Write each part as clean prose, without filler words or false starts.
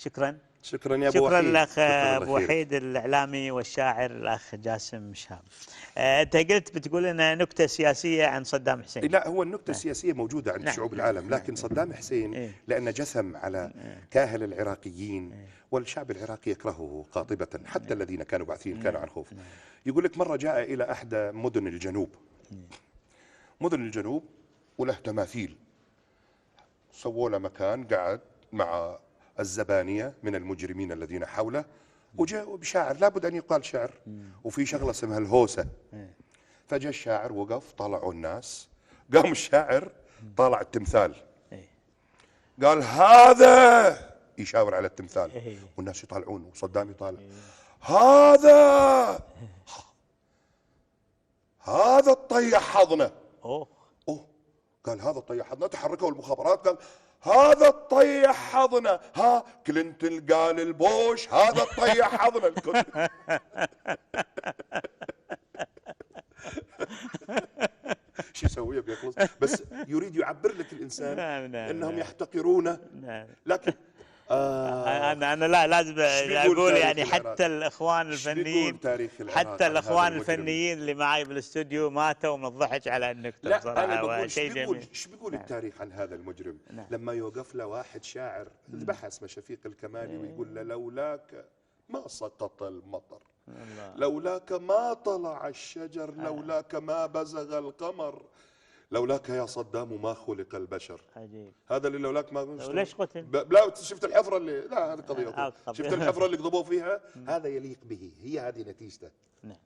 شكرا. شكرا يا ابو شكرا وحيد. لك شكرا ابو وحيد الاعلامي والشاعر الاخ جاسم شهاب. انت قلت بتقول لنا نكته سياسيه عن صدام حسين. لا، هو النكته نعم. السياسيه موجوده عند نعم. شعوب العالم، لكن صدام حسين إيه؟ لانه جثم على كاهل العراقيين، والشعب العراقي يكرهه قاطبه، حتى الذين كانوا باعثين كانوا عن خوف. يقول لك مره جاء الى احدى مدن الجنوب، مدن الجنوب، وله تماثيل، سووا له مكان قعد مع الزبانيه من المجرمين الذين حوله، وجاء بشاعر لابد ان يقال شعر، وفي شغله اسمها الهوسه. فجاء الشاعر وقف، طلعوا الناس، قام الشاعر طالع التمثال، قال هذا، يشاور على التمثال، والناس يطالعون وصدام يطالع، هذا الطيح حضنه. اوه قال هذا الطيح حضنه، تحركوا المخابرات، قال هذا الطيح حضنه، ها كلينتون قال البوش هذا الطيح حضنه الكل. شو يسوي بيخلص، بس يريد يعبر لك الانسان انهم يحتقرونه، لكن انا لا لازم اقول يعني حتى الاخوان الفنيين، حتى الاخوان الفنيين اللي معي بالاستوديو ماتوا من الضحك على النكته. لا بصراحه انا بقول شيء جميل. ايش بيقول التاريخ عن هذا المجرم؟ لما يوقف له واحد شاعر ذبحها اسمه شفيق الكمالي، ويقول له لولاك ما سقط المطر، لولاك ما طلع الشجر، لولاك ما بزغ القمر، لولاك يا صدام ما خلق البشر. عجيب. هذا اللي لولاك ما ليش قتل؟ لا شفت الحفره اللي، لا هذه قضيه، شفت الحفره اللي قضبوه فيها، هذا يليق به، هي هذه نتيجته. نعم.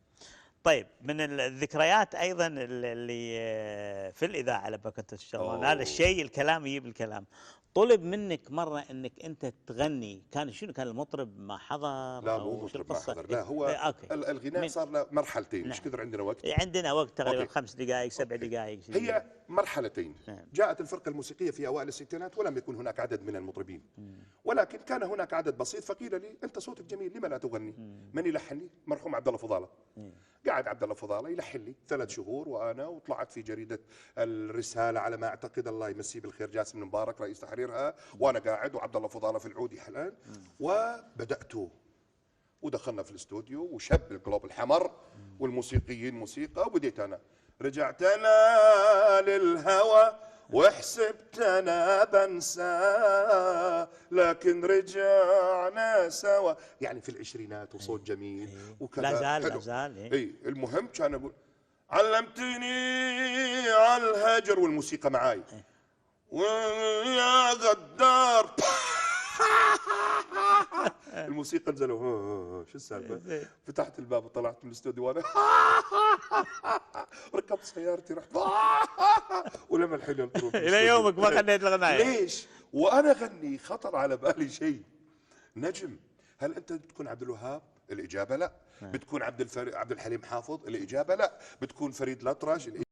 طيب من الذكريات ايضا اللي في الاذاعه على كنت تشتغلون، هذا الشيء الكلام يجيب الكلام. طلب منك مره انك انت تغني، كان شنو كان المطرب ما حضر؟ لا مو مطرب ما حضر، لا هو الغناء صار له مرحلتين. ايش كثر عندنا وقت؟ عندنا وقت تقريبا 5 دقائق 7 دقائق. هي مرحلتين. جاءت الفرقه الموسيقيه في اوائل الستينات ولم يكن هناك عدد من المطربين، ولكن كان هناك عدد بسيط، فقيل لي انت صوتك جميل لما لا تغني؟ من يلحن لي؟ مرحوم عبد الله فضاله. قاعد عبد الله فضاله يلحن لي 3 شهور، وانا وطلعت في جريده الرساله على ما اعتقد، الله يمسيه بالخير، جاسم مبارك رئيس تحريرها، وانا قاعد وعبد الله فضاله في العود يحلان، وبدات ودخلنا في الاستوديو وشب القلوب الحمر والموسيقيين موسيقى، وبديت انا رجعت انا للهوى وحسبت انا بنسى، لكن رجعنا سوا، يعني في العشرينات وصوت جميل وكذا. لا زال اي المهم كان اقول علمتني على الهجر والموسيقى معاي، ويا غدار الموسيقى نزلوا، شو السالفه؟ فتحت الباب وطلعت من الاستوديو وانا ركبت سيارتي رحت ولما الحين الى يومك ما غنيت الغنايه. ليش؟ وانا اغني خطر على بالي شيء، نجم، هل انت بتكون عبد الوهاب؟ الاجابه لا. بتكون عبد الحليم حافظ؟ الاجابه لا. بتكون فريد الأطرش؟